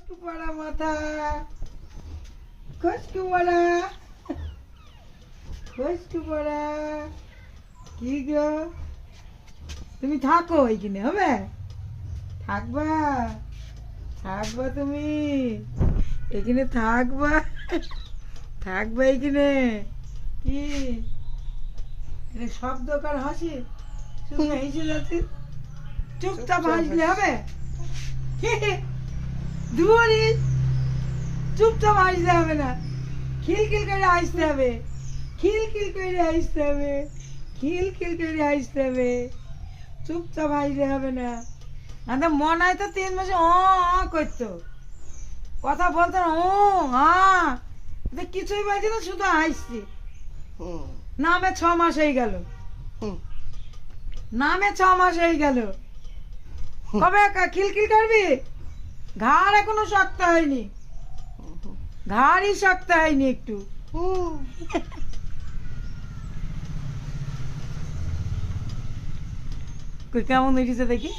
খুশকু পড়া মাথা, খুশকু পড়া, খুশকু পড়া। কি গো, তুমি থাকো এইখানে, হবে? থাকবা, থাকবা তুমি এখানে, থাকবা, থাকবা এইখানে। কি শব্দ কার হাসি, শুধু হেসে যাচ্ছে। চুপচাপ হাসলে হবে? ধুরি, চুপচাপ হাসতে হবে না, খিলখিল করে হাসতে হবে, খিলখিল করে হাসতে হবে, খিলখিল করে হাসতে হবে। চুপচাপ হাসলে হবে না। আমাদের মনে হয় তো 3 মাসে করতো, কথা বলতো না, কিছুই বলছি না, শুধু হাসছি। নামে 6 মাস হয়ে গেল, নামে 6 মাস হয়ে গেল। কবে খিলখিল করবি? ঘাড় এখনো শক্ত হয়নি, ঘাড়ই শক্ত হয়নি একটু। কেমন হয়েছে দেখি।